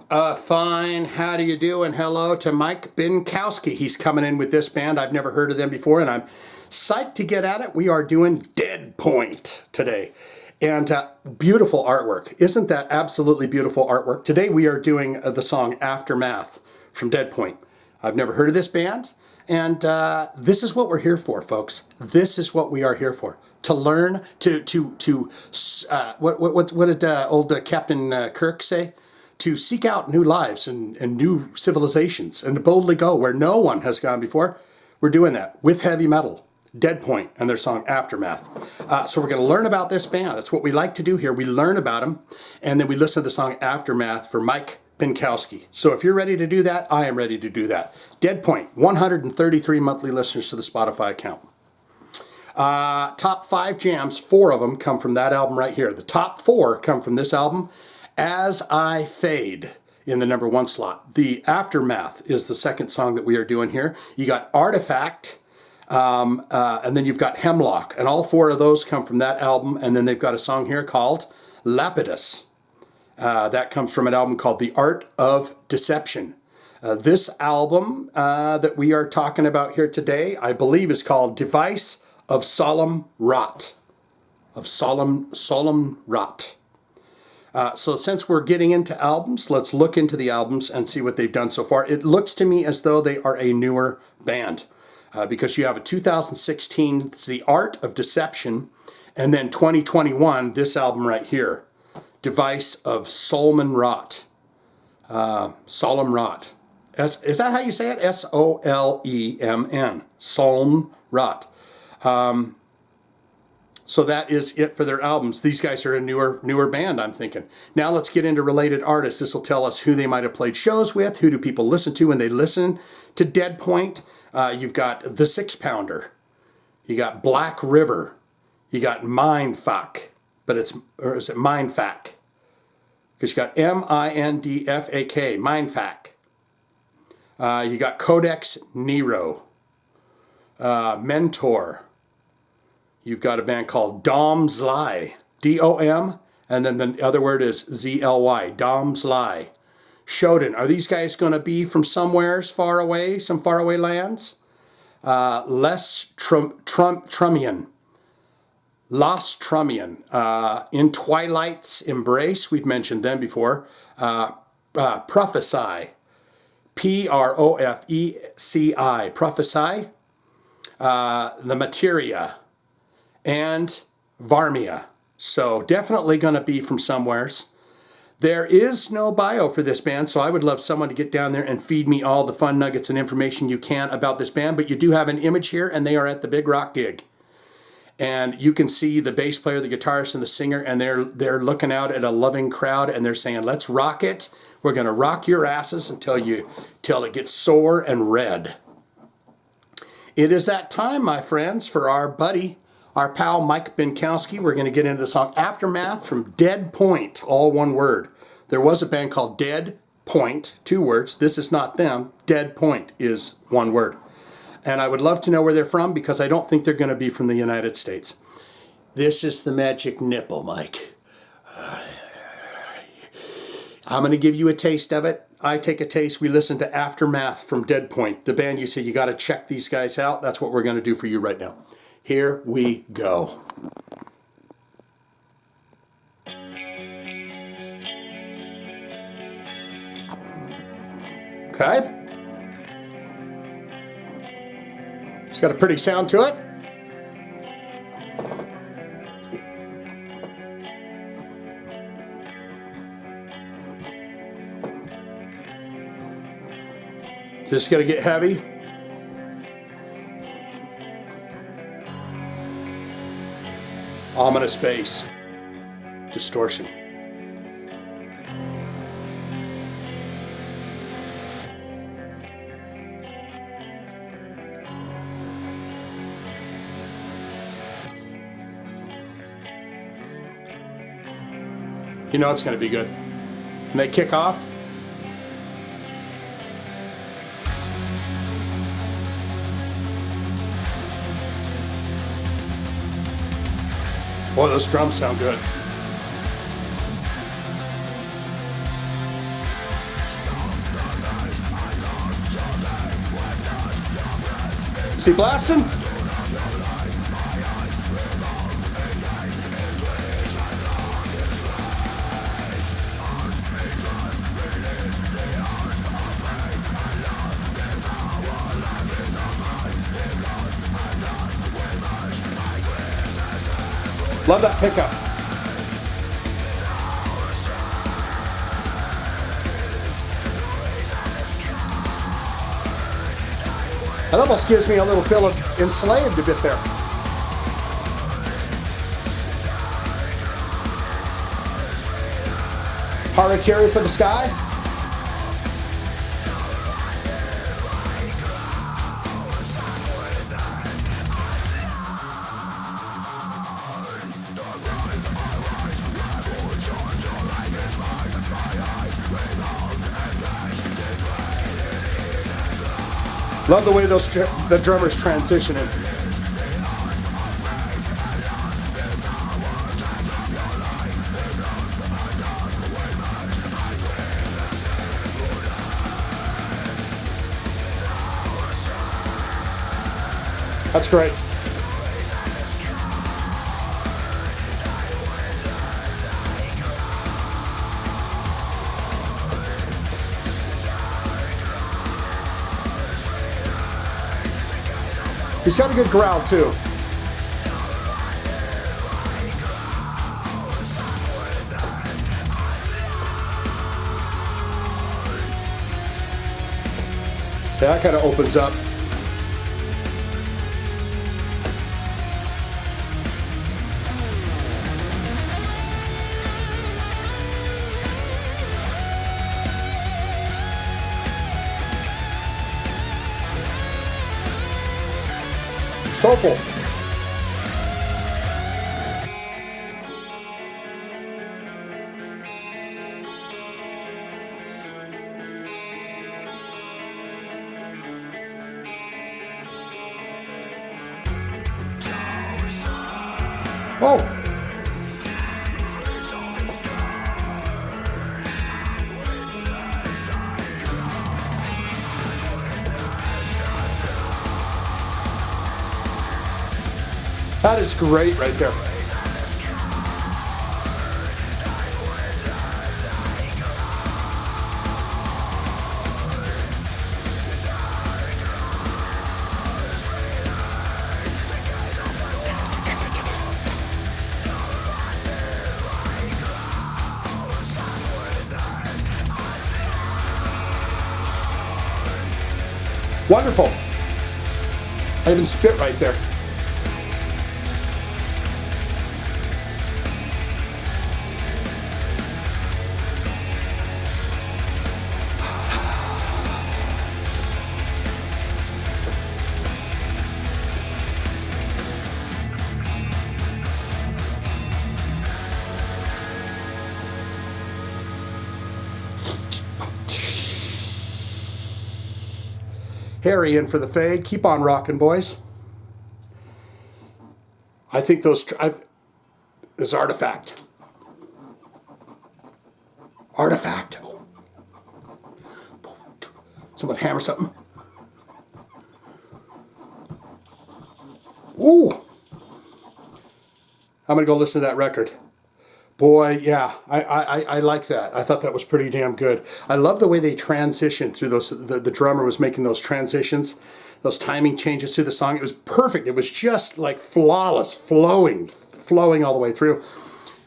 Fine. How do you do? And hello to Mike Binkowski. He's coming in with this band. I've never heard of them before, and I'm psyched to get at it. We are doing Deadpoint today. And beautiful artwork. Isn't that absolutely beautiful artwork? Today we are doing the song Aftermath from Deadpoint. I've never heard of this band, and this is what we're here for, folks. This is what we are here for. To learn, what did old Captain Kirk say? To seek out new lives and new civilizations and to boldly go where no one has gone before. We're doing that with heavy metal. Deadpoint and their song Aftermath. So we're going to learn about this band. That's what we like to do here. We learn about them, and then we listen to the song Aftermath for Mike Binkowski. So if you're ready to do that, I am ready to do that. Deadpoint, 133 monthly listeners to the Spotify account. Top 5 jams, 4 of them come from that album right here. The top 4 come from this album. As I Fade in the number 1 slot. The Aftermath is the second song that we are doing here. You got Artifact, and then you've got Hemlock, and all 4 of those come from that album. And then they've got a song here called Lapidus. That comes from an album called The Art of Deception. This album that we are talking about here today, I believe, is called Device of Solemn Rot. Of Solemn Rot. So since we're getting into albums, let's look into the albums and see what they've done so far. It looks to me as though they are a newer band because you have a 2016, it's The Art of Deception, and then 2021, this album right here, Device of Solemn Rot. Solemn Rot. Is that how you say it? S-O-L-E-M-N. Solemn Rot. So that is it for their albums. These guys are a newer band, I'm thinking. Now let's get into related artists. This will tell us who they might have played shows with, who do people listen to when they listen to Deadpoint. You've got The Six Pounder. You got Black River. You got Mindfuck. Or is it Mindfuck? Because you got M-I-N-D-F-A-K, Mindfuck. You got Codex Nero. Mentor. You've got a band called Domzly, D-O-M, and then the other word is Z-L-Y, Domzly. Shodan, are these guys going to be from somewhere far away, some faraway lands? Les Trumian, Lost Trumian, In Twilight's Embrace, we've mentioned them before, Prophesy, P-R-O-F-E-C-I, Prophesy, The Materia, and Varmia. So definitely going to be from somewheres. There is no bio for this band, so I would love someone to get down there and feed me all the fun nuggets and information you can about this band. But you do have an image here, and they are at the Big Rock gig. And you can see the bass player, the guitarist, and the singer, and they're looking out at a loving crowd, and they're saying, "Let's rock it. We're going to rock your asses till it gets sore and red." It is that time, my friends, for our pal Mike Binkowski. We're going to get into the song Aftermath from Deadpoint, all one word. There was a band called Deadpoint, 2 words. This is not them. Deadpoint is 1 word. And I would love to know where they're from because I don't think they're going to be from the United States. This is the magic nipple, Mike. I'm going to give you a taste of it. I take a taste. We listen to Aftermath from Deadpoint. The band you say you got to check these guys out. That's what we're going to do for you right now. Here we go. Okay. It's got a pretty sound to it. Is this going to get heavy? Ominous bass, distortion. You know it's going to be good. And they kick off. Boy, those drums sound good. he blasting? Love that pickup. That almost gives me a little feel of Enslaved a bit there. Harakiri for the sky. Love the way the drummers transition in. That's great. He's got a good growl too. Yeah, that kind of opens up. Soulful. Oh. That is great right there. Wonderful. I even spit right there. Harry in for the fade. Keep on rocking, boys. I think those... This Artifact. Artifact. Someone hammer something. Ooh! I'm going to go listen to that record. Boy, yeah, I like that. I thought that was pretty damn good. I love the way they transitioned through those. The drummer was making those transitions, those timing changes through the song. It was perfect. It was just like flawless, flowing all the way through.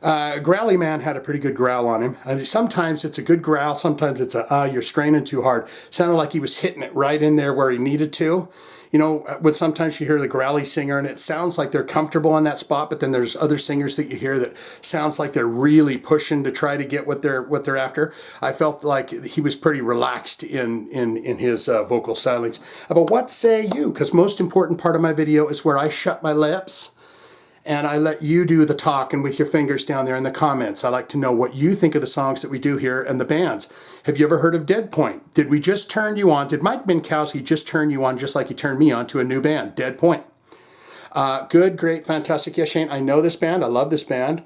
Growly Man had a pretty good growl on him. I mean, sometimes it's a good growl. Sometimes it's you're straining too hard. Sounded like he was hitting it right in there where he needed to. You know, when sometimes you hear the growly singer and it sounds like they're comfortable in that spot, but then there's other singers that you hear that sounds like they're really pushing to try to get what they're after. I felt like he was pretty relaxed in his vocal stylings. But what say you? Because most important part of my video is where I shut my lips and I let you do the talking with your fingers down there in the comments. I like to know what you think of the songs that we do here and the bands. Have you ever heard of Deadpoint? Did we just turn you on? Did Mike Minkowski just turn you on just like he turned me on to a new band, Deadpoint? Good, great, fantastic. Yes, Shane, I know this band. I love this band.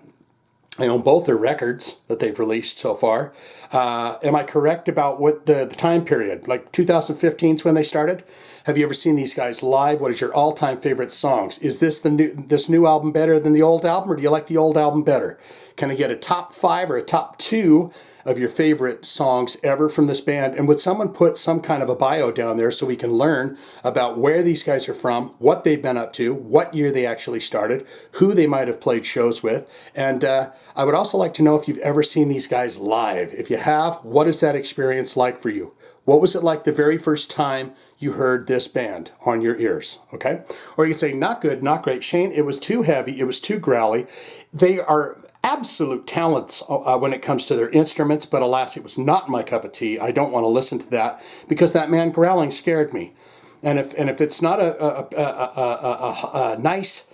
I own both their records that they've released so far. Am I correct about what the time period? Like 2015 is when they started? Have you ever seen these guys live? What is your all-time favorite songs? Is this new album better than the old album, or do you like the old album better? Can I get a top 5 or a top 2 of your favorite songs ever from this band? And would someone put some kind of a bio down there so we can learn about where these guys are from, what they've been up to, what year they actually started, who they might have played shows with? And I would also like to know if you've ever seen these guys live. If you have, what is that experience like for you? What was it like the very first time you heard this band on your ears? Okay? Or you can say, not good, not great. Shane, it was too heavy, it was too growly. They are absolute talents when it comes to their instruments, but alas, it was not my cup of tea. I don't want to listen to that because that man growling scared me. And if it's not a nice,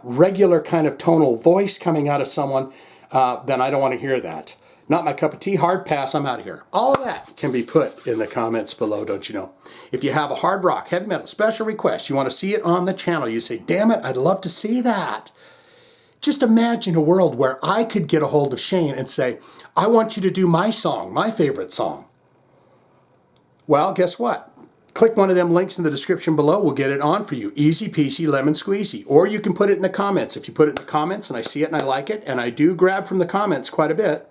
regular kind of tonal voice coming out of someone, then I don't want to hear that. Not my cup of tea, hard pass, I'm out of here. All of that can be put in the comments below, don't you know? If you have a hard rock, heavy metal, special request, you want to see it on the channel, you say, damn it, I'd love to see that. Just imagine a world where I could get a hold of Shane and say, I want you to do my song, my favorite song. Well, guess what? Click one of them links in the description below. We'll get it on for you. Easy peasy, lemon squeezy. Or you can put it in the comments. If you put it in the comments and I see it and I like it, and I do grab from the comments quite a bit,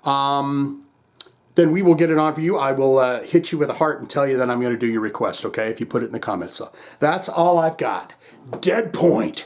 then we will get it on for you. I will hit you with a heart and tell you that I'm going to do your request, okay, if you put it in the comments. So that's all I've got. Deadpoint.